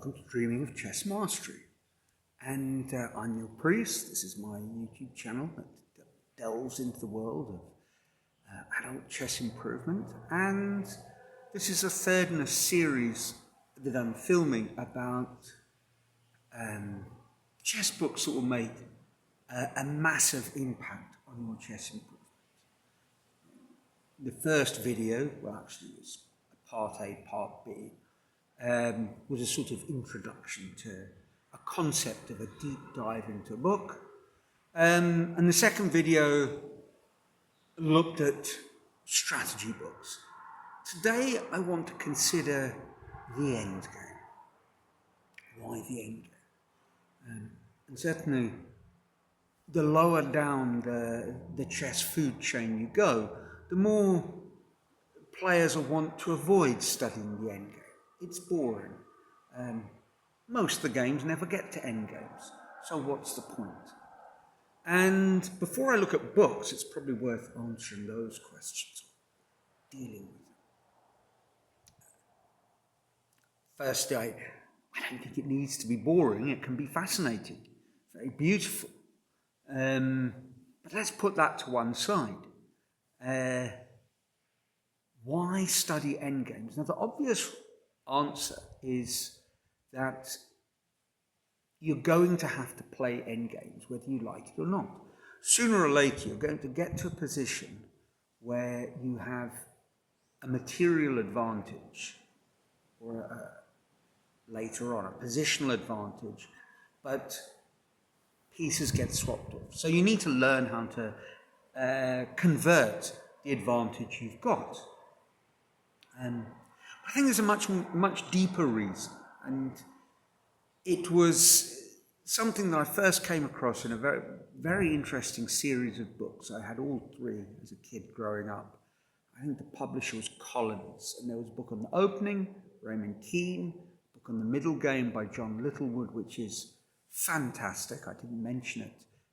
welcome to Dreaming of Chess Mastery. And I'm Neil Priest. This is my YouTube channel that delves into the world of adult chess improvement. And this is a third in a series that I'm filming about chess books that will make a massive impact on your chess improvement. The first video, well actually it was part A, part B, was a sort of introduction to a concept of a deep dive into a book. And the second video looked at strategy books. Today I want to consider the Endgame. Why the Endgame? And certainly the lower down the chess food chain you go, the more players will want to avoid studying the endgame. It's boring. Most of the games never get to endgames, so what's the point? And before I look at books, it's probably worth answering those questions, dealing with them. First, I don't think it needs to be boring. It can be fascinating, very beautiful. But let's put that to one side. Why study endgames? Now, the obvious answer is that you're going to have to play endgames, whether you like it or not. Sooner or later, you're going to get to a position where you have a material advantage, or later on, a positional advantage, but pieces get swapped off. So you need to learn how to convert the advantage you've got. I think there's a much deeper reason, and it was something that I first came across in a very, very interesting series of books. I had all three as a kid growing up. I think the publisher was Collins, and there was a book on the opening, Raymond Keane, a book on the middle game by John Littlewood, which is fantastic. I didn't mention it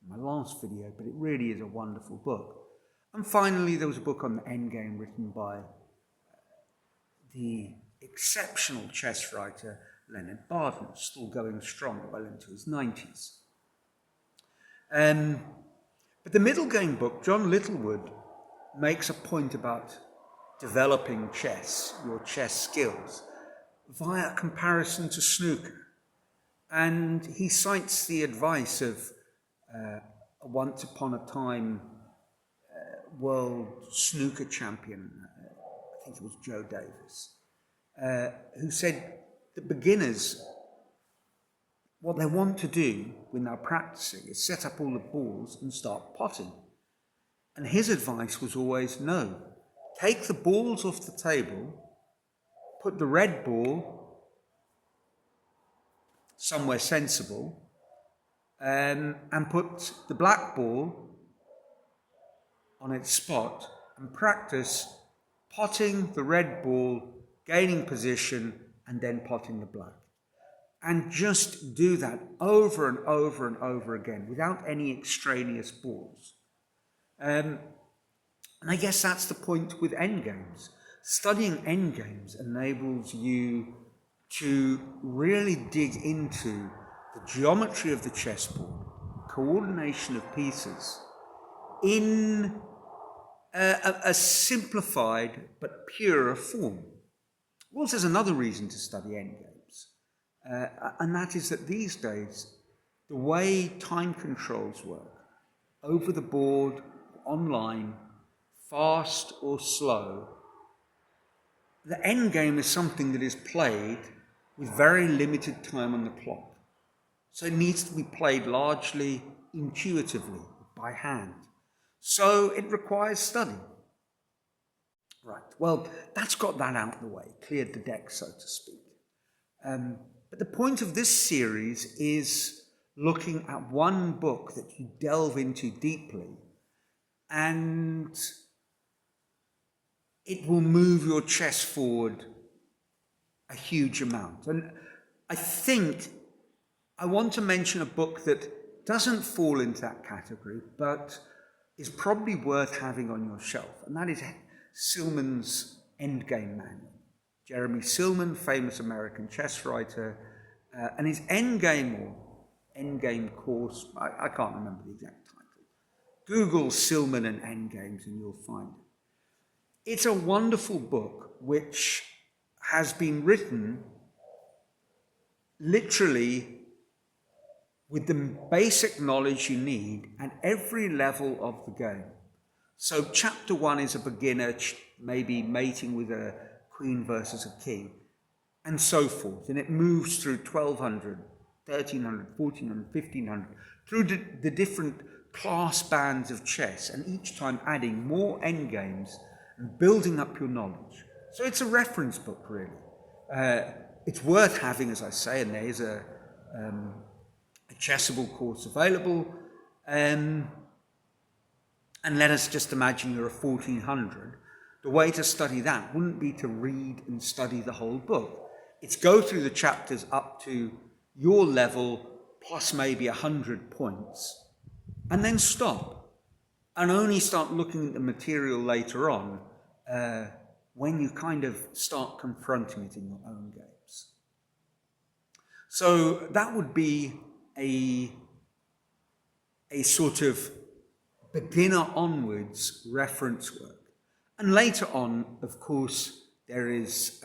in my last video, but it really is a wonderful book. And finally, there was a book on the endgame written by the exceptional chess writer Leonard Bardon, still going strong well into his 90s. But the middle game book, John Littlewood, makes a point about developing chess, your chess skills, via comparison to snooker. And he cites the advice of a once upon a time world snooker champion, I think it was Joe Davis, who said that beginners, what they want to do when they're practicing is set up all the balls and start potting. And his advice was always, no, take the balls off the table, put the red ball somewhere sensible, and put the black ball on its spot and practice potting the red ball, gaining position, and then potting the black. And just do that over and over and over again without any extraneous balls. And I guess that's the point with endgames. Studying endgames enables you to really dig into the geometry of the chessboard, coordination of pieces, in a simplified but purer form. Also, there's another reason to study endgames, and that is that these days, the way time controls work, over the board, online, fast or slow, the endgame is something that is played with very limited time on the clock. So it needs to be played largely intuitively, by hand. So it requires study. Right, well, that's got that out of the way, cleared the deck, so to speak. But the point of this series is looking at one book that you delve into deeply, and it will move your chess forward a huge amount. And I think I want to mention a book that doesn't fall into that category, but is probably worth having on your shelf, and that is Silman's Endgame Manual. Jeremy Silman, famous American chess writer, and his Endgame or Endgame course, I can't remember the exact title. Google Silman and Endgames and you'll find it. It's a wonderful book which has been written literally with the basic knowledge you need at every level of the game. So chapter 1 is a beginner, maybe mating with a queen versus a king, and so forth. And it moves through 1200, 1300, 1400, 1500, through the different class bands of chess, and each time adding more endgames and building up your knowledge. So it's a reference book, really. It's worth having, as I say, and there is a Chessable course available. And let us just imagine you're a 1400. The way to study that wouldn't be to read and study the whole book. It's go through the chapters up to your level plus maybe 100 points, and then stop. And only start looking at the material later on when you kind of start confronting it in your own games. So that would be a sort of beginner onwards reference work. And later on, of course, there is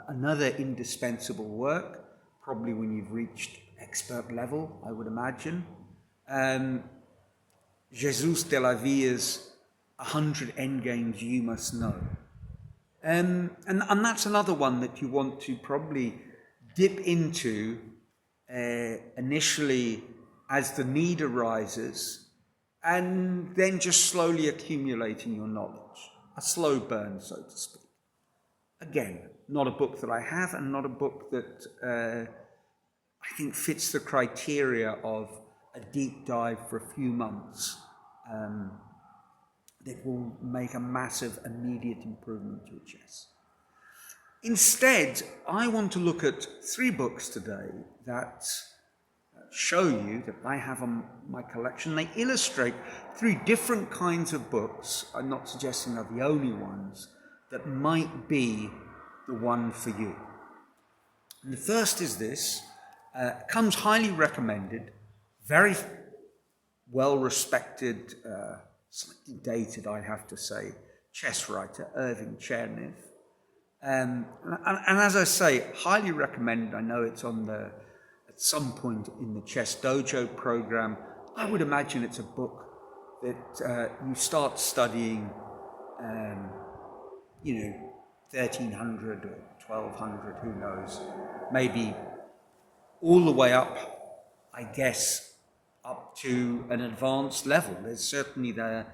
another indispensable work, probably when you've reached expert level, I would imagine. Jesus de la Villa's 100 Endgames You Must Know. And that's another one that you want to probably dip into initially as the need arises, and then just slowly accumulating your knowledge. A slow burn, so to speak. Again, not a book that I have, and not a book that I think fits the criteria of a deep dive for a few months that will make a massive immediate improvement to your chess. Instead, I want to look at 3 books today that show you that I have on my collection. They illustrate 3 different kinds of books. I'm not suggesting they're the only ones that might be the one for you. And the first is this. Comes highly recommended, very well respected, slightly dated, I have to say, chess writer, Irving Chernev. And as I say, highly recommended. I know it's on at some point in the Chess Dojo program. I would imagine it's a book that you start studying, 1300 or 1200, who knows, maybe all the way up, I guess, up to an advanced level. There's certainly there's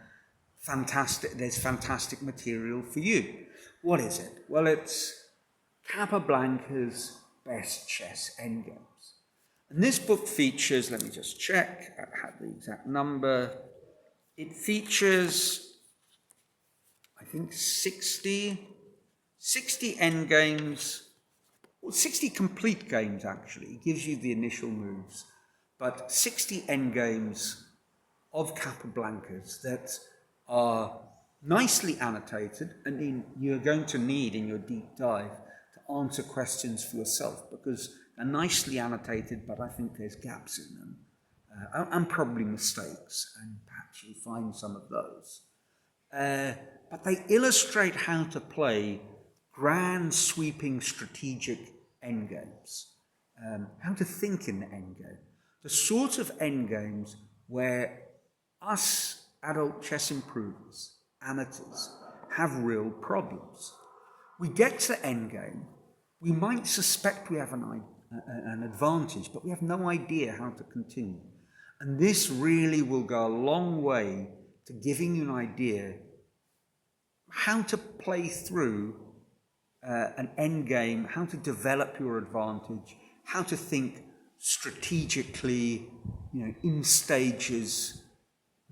fantastic material for you. What is it? Well, it's Capablancas-Best-Chess-Endings. And this book features, let me just check, I have the exact number. It features, I think, 60 endgames, or 60 complete games, actually. It gives you the initial moves, but 60 endgames of Capablancas that are nicely annotated, and you're going to need in your deep dive to answer questions for yourself, because they're nicely annotated, but I think there's gaps in them, and probably mistakes, and perhaps you'll find some of those. But they illustrate how to play grand, sweeping, strategic endgames, how to think in the endgame, the sort of endgames where us adult chess improvers, amateurs, have real problems. We get to the endgame, we might suspect we have an advantage, but we have no idea how to continue. And this really will go a long way to giving you an idea how to play through an endgame, how to develop your advantage, how to think strategically, in stages,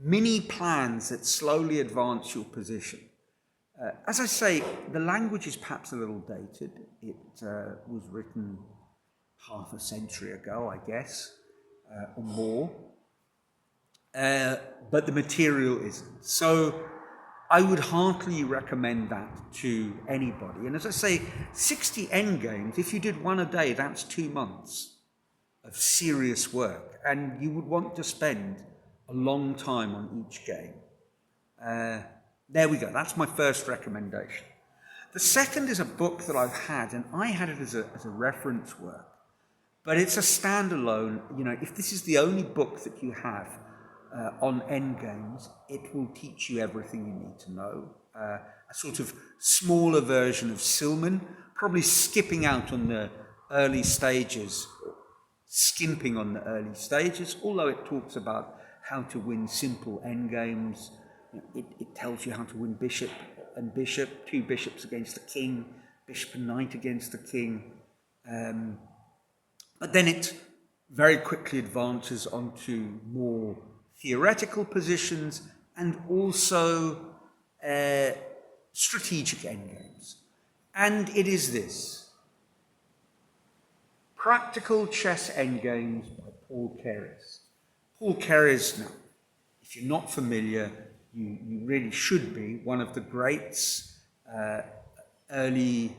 mini plans that slowly advance your position. As I say, the language is perhaps a little dated. It was written half a century ago, I guess, or more. But the material isn't. So I would heartily recommend that to anybody. And as I say, 60 endgames, if you did one a day, that's 2 months. of serious work, and you would want to spend a long time on each game. There we go, that's my first recommendation. The second is a book that I've had, and I had it as a reference work, but it's a standalone. If this is the only book that you have on endgames, it will teach you everything you need to know. A sort of smaller version of Silman, probably skipping out on the early stages, skimping on the early stages, although it talks about how to win simple endgames. It tells you how to win bishop and bishop, 2 bishops against the king, bishop and knight against the king. But then it very quickly advances onto more theoretical positions and also strategic endgames. And it is this: Practical Chess Endgames by Paul Keres. Paul Keres, now, if you're not familiar, you really should be, one of the greats, early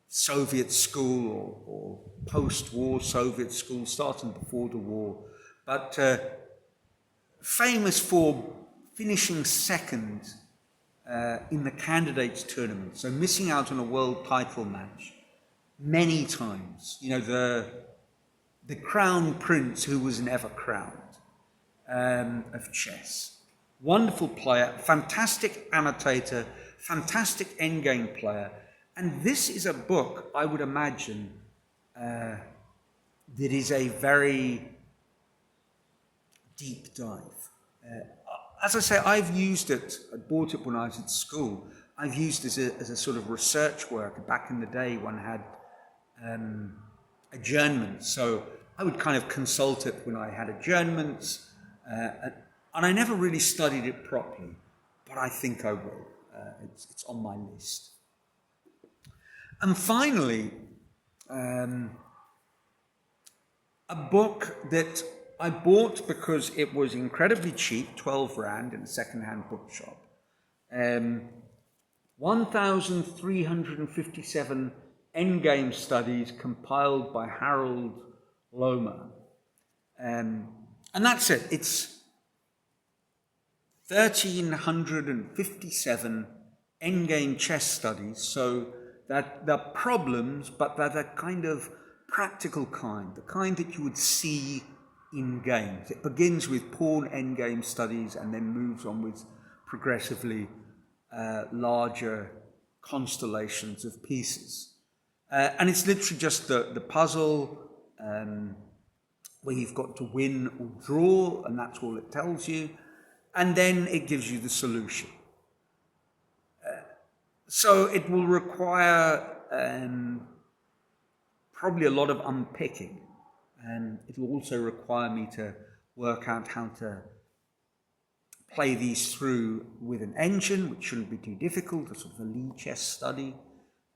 Soviet school or post-war Soviet school, starting before the war, but famous for finishing second in the candidates tournament, so missing out on a world title match many times. The crown prince who was never crowned of chess. Wonderful player, fantastic annotator, fantastic endgame player. And this is a book, I would imagine, that is a very deep dive. As I say, I've used it, I bought it when I was at school. I've used it as a sort of research work. Back in the day, one had adjournments, so I would kind of consult it when I had adjournments, and I never really studied it properly, but I think I will. It's on my list. And finally, a book that I bought because it was incredibly cheap, 12 Rand in a second-hand bookshop. 1,357 endgame studies compiled by Harlod, Lommer. And that's it. It's 1,357 endgame chess studies, so that they're problems, but they're the kind of practical kind, the kind that you would see in games. It begins with pawn endgame studies and then moves on with progressively larger constellations of pieces. And it's literally just the puzzle where you've got to win or draw, and that's all it tells you. And then it gives you the solution. So it will require probably a lot of unpicking. And it will also require me to work out how to play these through with an engine, which shouldn't be too difficult, a sort of a lead chess study.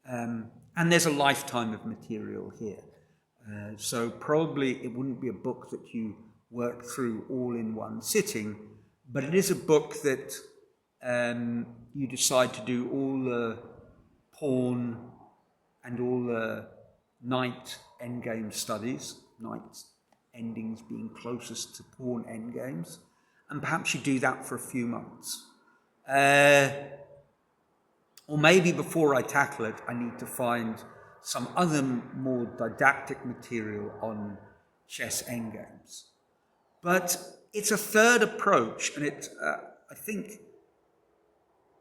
And there's a lifetime of material here. So probably it wouldn't be a book that you work through all in one sitting, but it is a book that you decide to do all the pawn and all the knight endgame studies, knight endings being closest to pawn endgames, and perhaps you do that for a few months. Or maybe before I tackle it, I need to find some other more didactic material on chess endgames. But it's a third approach, and I think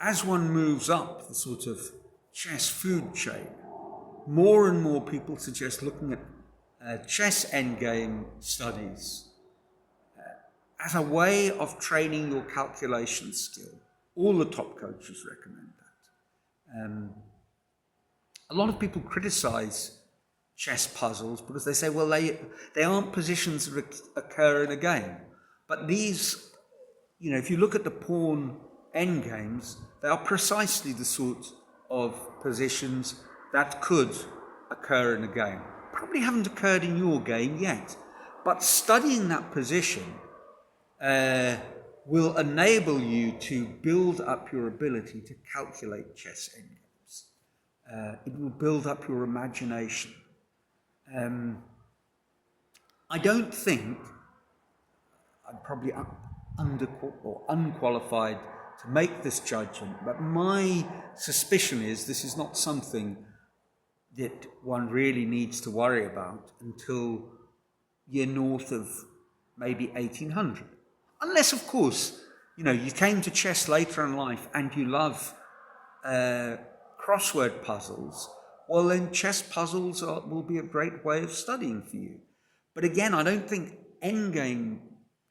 as one moves up the sort of chess food chain, more and more people suggest looking at chess endgame studies as a way of training your calculation skill. All the top coaches recommend that. A lot of people criticize chess puzzles because they say, well, they aren't positions that occur in a game. But these, if you look at the pawn endgames, they are precisely the sort of positions that could occur in a game. Probably haven't occurred in your game yet, but studying that position will enable you to build up your ability to calculate chess endgames. It will build up your imagination. I don't think I'm probably unqualified to make this judgment, but my suspicion is this is not something that one really needs to worry about until you're north of maybe 1800. Unless, of course, you came to chess later in life and you love crossword puzzles, well then chess puzzles will be a great way of studying for you. But again, I don't think endgame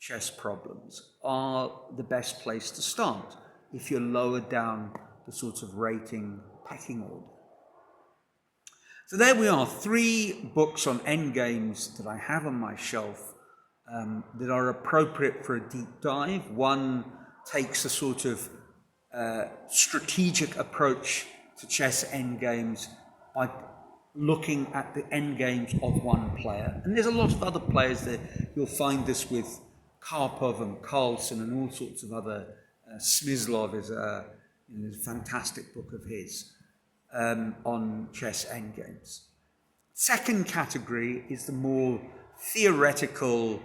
chess problems are the best place to start if you're lower down the sort of rating pecking order. So there we are, 3 books on endgames that I have on my shelf that are appropriate for a deep dive. One takes a sort of strategic approach to chess endgames by looking at the endgames of one player. And there's a lot of other players there. You'll find this with Karpov and Carlsen and all sorts of other. Smyslov is a fantastic book of his on chess endgames. Second category is the more theoretical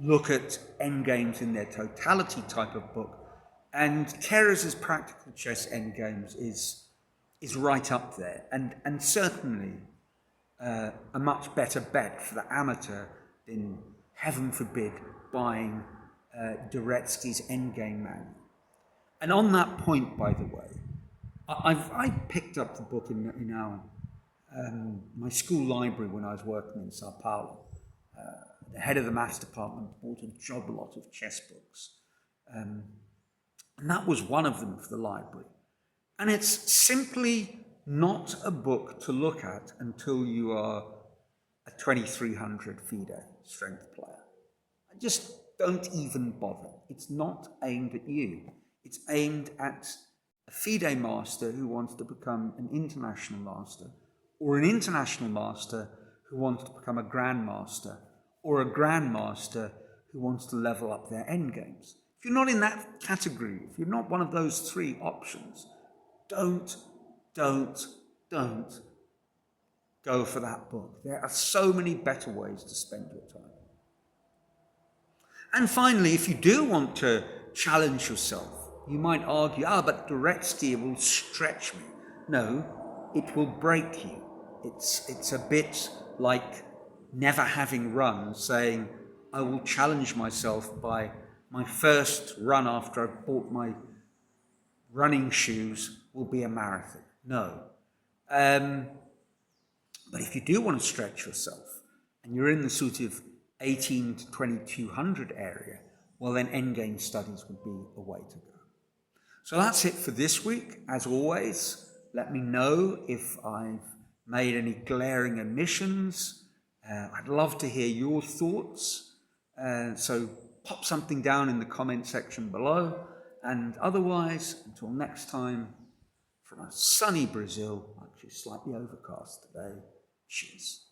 look at endgames in their totality type of book. And Keres's Practical Chess Endgames is right up there, and certainly a much better bet for the amateur than, heaven forbid, buying Dvoretsky's Endgame manual. And on that point, by the way, I picked up the book in our my school library when I was working in Sao Paulo. The head of the maths department bought a job lot of chess books. And that was one of them for the library. And it's simply not a book to look at until you are a 2300 FIDE strength player. I just don't even bother. It's not aimed at you. It's aimed at a FIDE master who wants to become an international master, or an international master who wants to become a grandmaster, or a grandmaster who wants to level up their endgames. If you're not in that category, if you're not one of those 3 options, don't go for that book. There are so many better ways to spend your time. And finally, if you do want to challenge yourself, you might argue, but Dvoretsky will stretch me. No, it will break you. It's a bit like never having run, saying, I will challenge myself by my first run after I've bought my running shoes will be a marathon. No. But if you do want to stretch yourself, and you're in the sort of 18 to 2200 area, well then endgame studies would be a way to go. So that's it for this week. As always, let me know if I've made any glaring omissions. I'd love to hear your thoughts. So pop something down in the comment section below. And otherwise, until next time, from a sunny Brazil, actually slightly overcast today, cheers.